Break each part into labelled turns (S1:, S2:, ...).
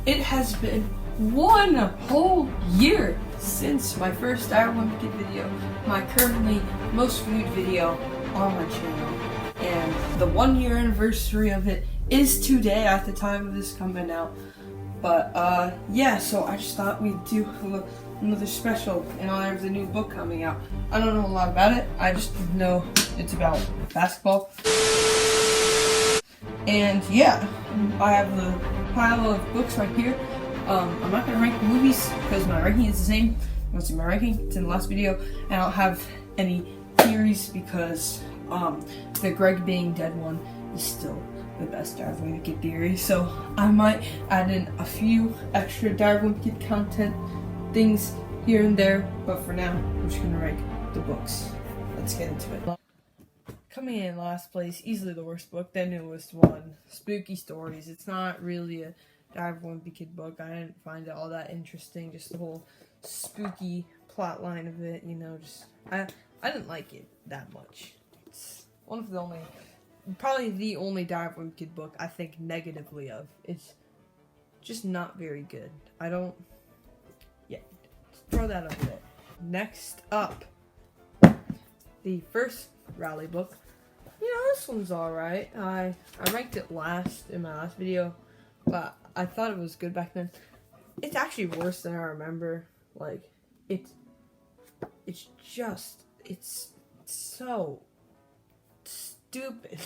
S1: It has been 1 whole year since my first A Wimpy Kid video, my currently most viewed video on my channel. And the 1 year anniversary of it is today at the time of this coming out. But yeah, so I just thought we'd do another special in honor of the new book coming out. I don't know a lot about it, I just know it's about basketball. And yeah, I have the pile of books right here. I'm not going to rank the movies because my ranking is the same. You want to see my ranking? It's in the last video. And I don't have any theories because the Greg being dead one is still the best A Wimpy Kid theory. So I might add in a few extra A Wimpy Kid content things here and there. But for now, I'm just going to rank the books. Let's get into it. Coming in last place, easily the worst book, the newest one, Spooky Stories. It's not really a A Wimpy Kid book. I didn't find it all that interesting, just the whole spooky plot line of it, you know, just, I didn't like it that much. It's one of the only, probably the only A Wimpy Kid book I think negatively of. It's just not very good. Yeah, throw that over there. Next up, the first Rally book. You know, this one's alright. I ranked it last in my last video, but I thought it was good back then. It's actually worse than I remember. Like, it's so stupid.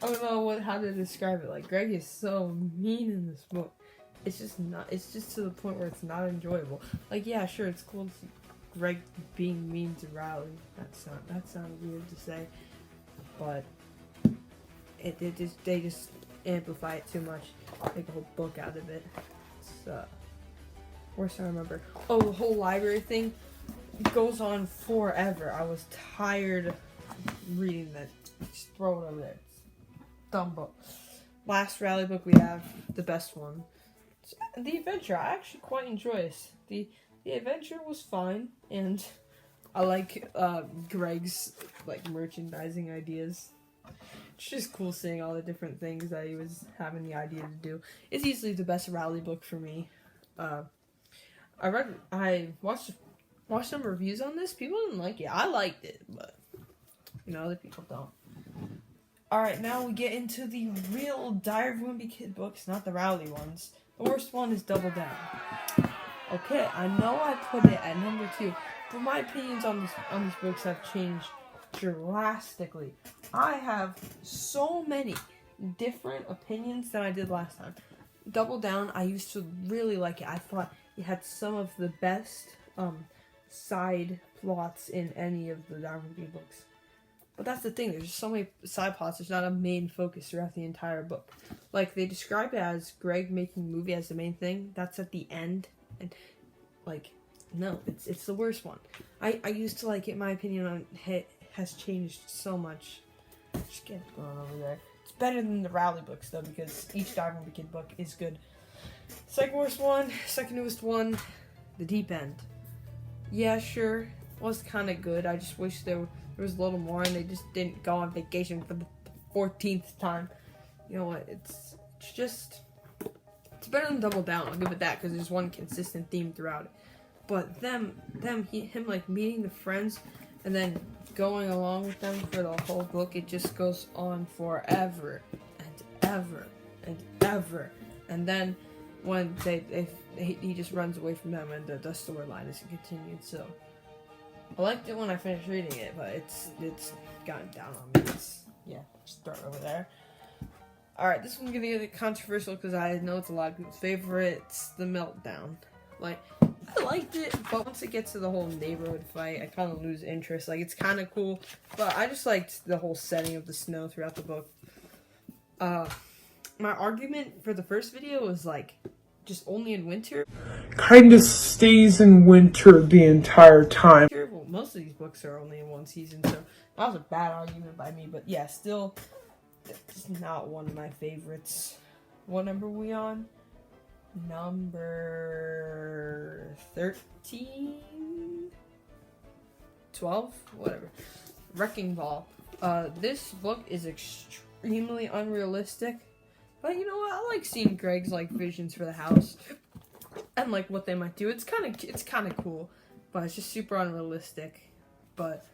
S1: I don't know how to describe it. Like, Greg is so mean in this book. It's just to the point where it's not enjoyable. Like, yeah, sure, it's cool to see Greg being mean to Riley. That sounds weird to say, but they just amplify it too much, make a whole book out of it. It's worse I remember. Oh, the whole library thing goes on forever. I was tired of reading that. Just throw it over there. It's a dumb book. Last Rally book we have, the best one. The Adventure. I actually quite enjoy this. The Adventure was fine, and I like Greg's like merchandising ideas. It's just cool seeing all the different things that he was having the idea to do. It's easily the best Rally book for me. I watched some reviews on this. People didn't like it. I liked it, but you know, other people don't. Alright, now we get into the real A Wimpy Kid books, not the Rowdy ones. The worst one is Double Down. Okay, I know I put it at number 2, but my opinions on these books have changed drastically. I have so many different opinions than I did last time. Double Down, I used to really like it. I thought it had some of the best side plots in any of the A Wimpy books. But that's the thing, there's just so many side plots, there's not a main focus throughout the entire book. Like, they describe it as Greg making the movie as the main thing. That's at the end. And, like, no, it's the worst one. I used to like it. My opinion on it has changed so much. Just get it going over there. It's better than the Rowdy books, though, because each A Wimpy Kid book is good. Second worst one, second newest one, The Deep End. Yeah, sure, was kind of good. I just wish there was a little more, and they just didn't go on vacation for the 14th time. You know what? It's better than Double Down. I'll give it that because there's one consistent theme throughout it. But him like meeting the friends and then going along with them for the whole book, it just goes on forever and ever and ever. And then when he just runs away from them, and the storyline isn't continued. So I liked it when I finished reading it, but it's gotten down on me. Yeah, just throw it over there. Alright, this one's gonna get controversial because I know it's a lot of people's favorite. It's The Meltdown. Like, I liked it, but once it gets to the whole neighborhood fight, I kind of lose interest. Like, it's kind of cool, but I just liked the whole setting of the snow throughout the book. My argument for the first video was, like, just only in winter.
S2: Kind of stays in winter the entire time.
S1: Well, most of these books are only in one season, so that was a bad argument by me, but yeah, still, it's not one of my favorites. What number are we on? Number 13? 12? Whatever. Wrecking Ball. This book is extremely unrealistic. But you know what? I like seeing Greg's like visions for the house and like what they might do. It's kind of cool, but it's just super unrealistic. But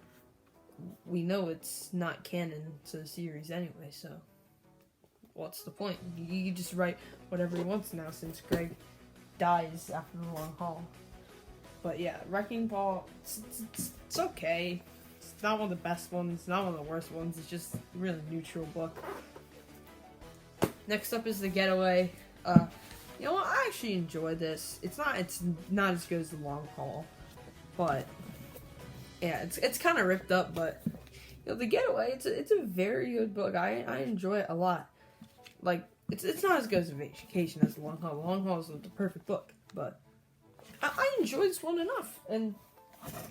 S1: we know it's not canon to the series anyway, so what's the point? You just write whatever he wants now since Greg dies after the long haul. But yeah, Wrecking Ball, it's okay. It's not one of the best ones, it's not one of the worst ones. It's just a really neutral book. Next up is The Getaway. You know what? I actually enjoy this. It's not as good as The Long Haul, but yeah, it's kind of ripped up. But you know, The Getaway, it's a very good book. I enjoy it a lot. Like it's not as good as Vacation as The Long Haul. The Long Haul is the perfect book, but I enjoy this one enough. And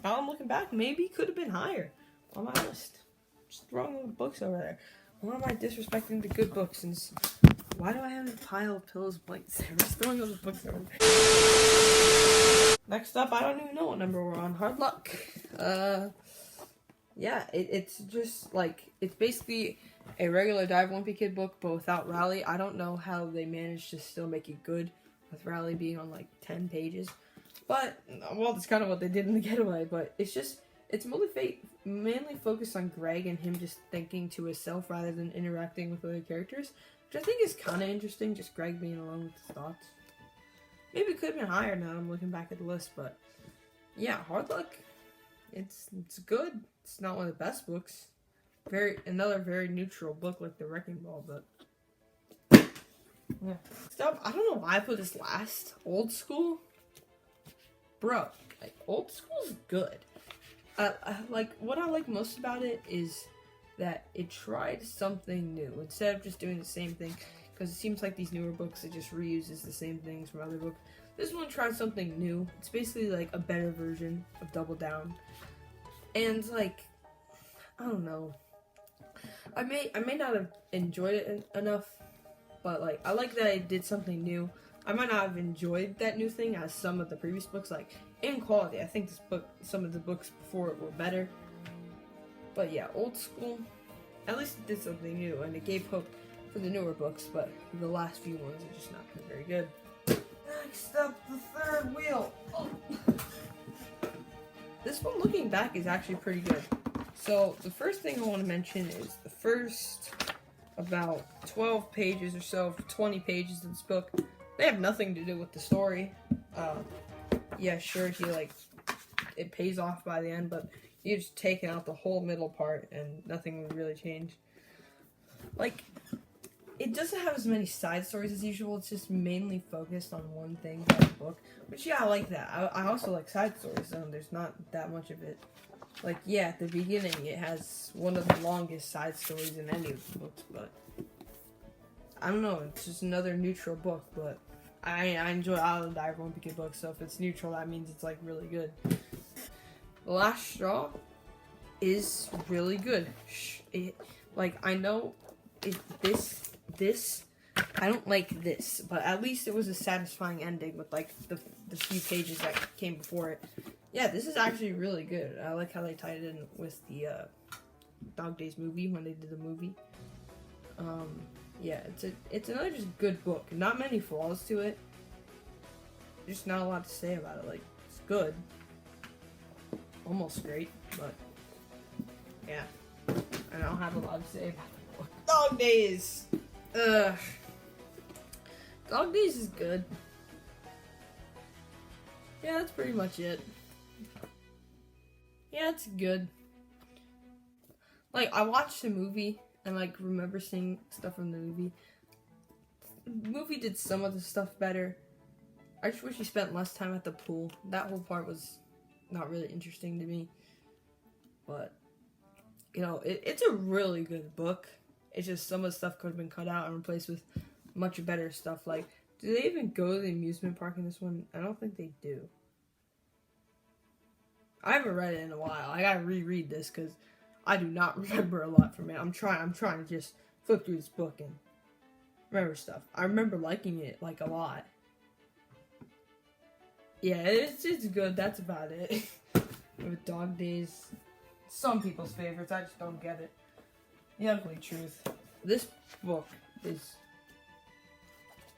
S1: now I'm looking back, maybe it could have been higher on my list. Just throwing the books over there. Why am I disrespecting the good books? And why do I have a pile of pillows blanks there? I'm just throwing all the books over there. Next up, I don't even know what number we're on. Hard Luck. Yeah, it's just like, it's basically a regular A Wimpy Kid book, but without Raleigh. I don't know how they managed to still make it good with Raleigh being on like 10 pages. But, well, that's kind of what they did in The Getaway, but it's mainly focused on Greg and him just thinking to himself rather than interacting with other characters, which I think is kind of interesting, just Greg being alone with his thoughts. Maybe it could have been higher now that I'm looking back at the list, but yeah, Hard Luck, it's good. It's not one of the best books. Another very neutral book like The Wrecking Ball, but yeah. Stuff, I don't know why I put this last. Old School? Bro, like, Old School's good. Like, what I like most about it is that it tried something new instead of just doing the same thing, because it seems like these newer books, it just reuses the same things from other books. This one tried something new. It's basically like a better version of Double Down, and like, I don't know, I may not have enjoyed it enough, but like, I like that I did something new. I might not have enjoyed that new thing as some of the previous books, like, in quality. I think some of the books before it were better. But yeah, Old School, at least it did something new, and it gave hope for the newer books, but the last few ones are just not very good. Next up, The Third Wheel. Oh. This one, looking back, is actually pretty good. So, the first thing I want to mention is the first about 12 pages or so, 20 pages of this book. They have nothing to do with the story. Yeah, sure, it pays off by the end, but you've just taken out the whole middle part and nothing would really change. Like, it doesn't have as many side stories as usual. It's just mainly focused on one thing by the book. Which, yeah, I like that. I also like side stories, so there's not that much of it. Like, yeah, at the beginning, it has one of the longest side stories in any of the books, but I don't know, it's just another neutral book, but I enjoy all the A Wimpy Kid books, so if it's neutral, that means it's, like, really good. The Last Straw is really good. I know this, I don't like this, but at least it was a satisfying ending with, like, the few pages that came before it. Yeah, this is actually really good. I like how they tied it in with the Dog Days movie, when they did the movie. Yeah, it's another just good book. Not many flaws to it. Just not a lot to say about it. Like, it's good. Almost great, but yeah. I don't have a lot to say about the book. Dog Days! Dog Days is good. Yeah, that's pretty much it. Yeah, it's good. Like, I watched the movie and, like, remember seeing stuff from the movie. The movie did some of the stuff better. I just wish he spent less time at the pool. That whole part was not really interesting to me. But, you know, it's a really good book. It's just some of the stuff could have been cut out and replaced with much better stuff. Like, do they even go to the amusement park in this one? I don't think they do. I haven't read it in a while. I gotta reread this because I do not remember a lot from it. I'm trying to just flip through this book and remember stuff. I remember liking it, like, a lot. Yeah, it's good. That's about it. With Dog Days, some people's favorites. I just don't get it. The ugly truth. This book is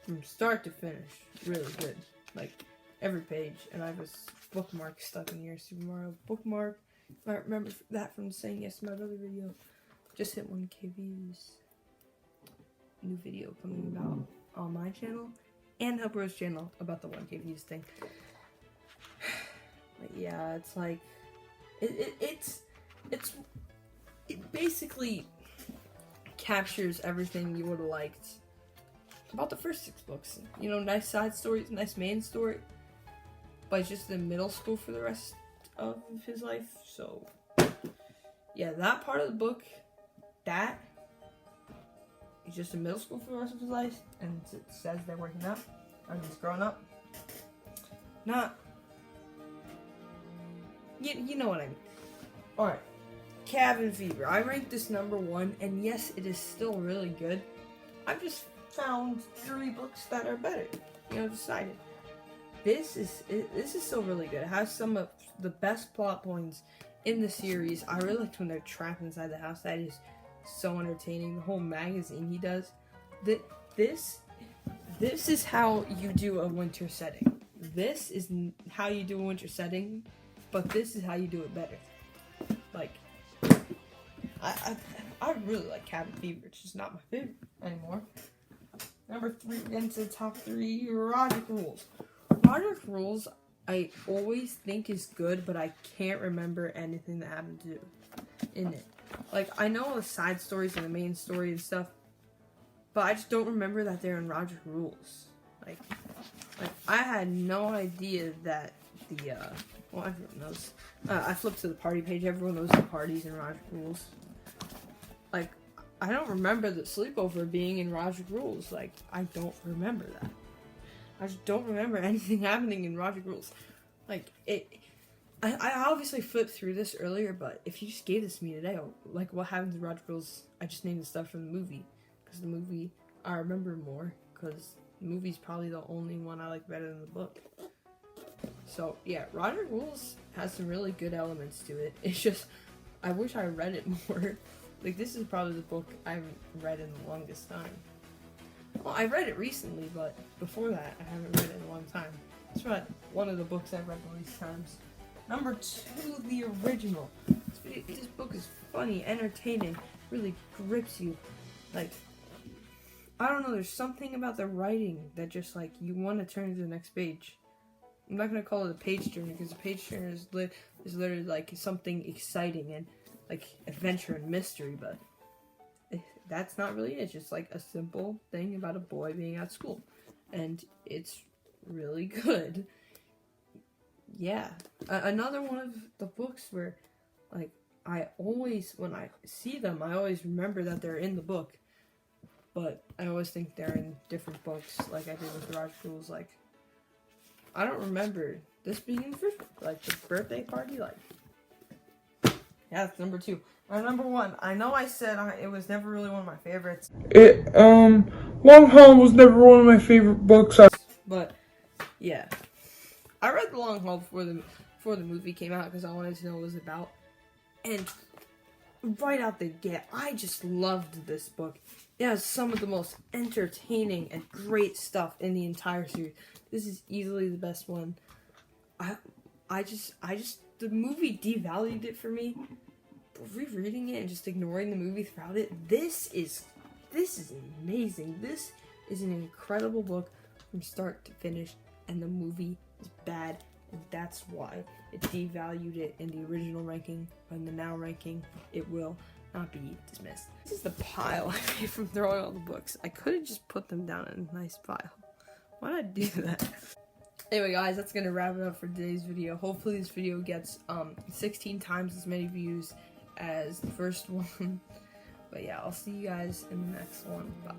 S1: from start to finish, really good. Like, every page. And I have a bookmark stuck in here. Super Mario bookmark. I remember that from saying yes to my brother video. Just hit 1K views. New video coming about on my channel and Helper's channel about the 1K views thing. But yeah, it's like it basically captures everything you would have liked about the first 6 books. You know, nice side stories, nice main story, but it's just in middle school for the rest of his life. So yeah, that part of the book, that he's just in middle school for the rest of his life, and it says they're working up, or he's growing up. Not, you know what I mean. Alright, Cabin Fever. I ranked this number 1, and yes, it is still really good. I've just found 3 books that are better. You know, decided. This is still really good. It has some of the best plot points in the series. I really liked when they're trapped inside the house. That is so entertaining. The whole magazine he does. This is how you do a winter setting. This is how you do a winter setting, but this is how you do it better. Like, I really like Cabin Fever. It's just not my favorite anymore. Number 3, into the top 3, Logic Rules. Logic Rules, I always think is good, but I can't remember anything that happened to in it. Like, I know all the side stories and the main story and stuff, but I just don't remember that they're in Logic Rules. Like I had no idea that the, well, everyone knows. I flipped to the party page. Everyone knows the parties in Logic Rules. Like, I don't remember the sleepover being in Logic Rules. Like, I don't remember that. I just don't remember anything happening in Logic Rules. Like, I obviously flipped through this earlier, but if you just gave this to me today, like, what happens in Logic Rules, I just named the stuff from the movie. Because the movie, I remember more, because the movie's probably the only one I like better than the book. So, yeah, Logic Rules has some really good elements to it. It's just, I wish I read it more. Like, this is probably the book I haven't read in the longest time. Well, I read it recently, but before that, I haven't read it in a long time. It's one of the books I've read the least times. Number 2, the original. This book is funny, entertaining, really grips you. Like, I don't know, there's something about the writing that just, like, you want to turn to the next page. I'm not going to call it a page turner, because a page turner is literally, like, something exciting and, like, adventure and mystery, but that's not really it. It's just, like, a simple thing about a boy being at school. And it's really good. Yeah. Another one of the books where, like, I always, when I see them, I always remember that they're in the book. But I always think they're in different books, like I did with Logic Rules. Like, I don't remember this being in the first book. Like, the birthday party, like, yeah, that's number 2. Number 1, I know I said it was never really one of my favorites.
S2: Long Haul was never one of my favorite books.
S1: But, yeah. I read The Long Haul before the movie came out because I wanted to know what it was about. And right out the gate, I just loved this book. It has some of the most entertaining and great stuff in the entire series. This is easily the best one. I just, the movie devalued it for me. But rereading it and just ignoring the movie throughout it, this is amazing. This is an incredible book from start to finish, and the movie is bad, and that's why it devalued it in the original ranking. In the now ranking, it will not be dismissed. This is the pile I made from throwing all the books. I could have just put them down in a nice pile. Why did I do that? Anyway, guys, that's gonna wrap it up for today's video. Hopefully this video gets 16 times as many views as the first one. But yeah, I'll see you guys in the next one. Bye.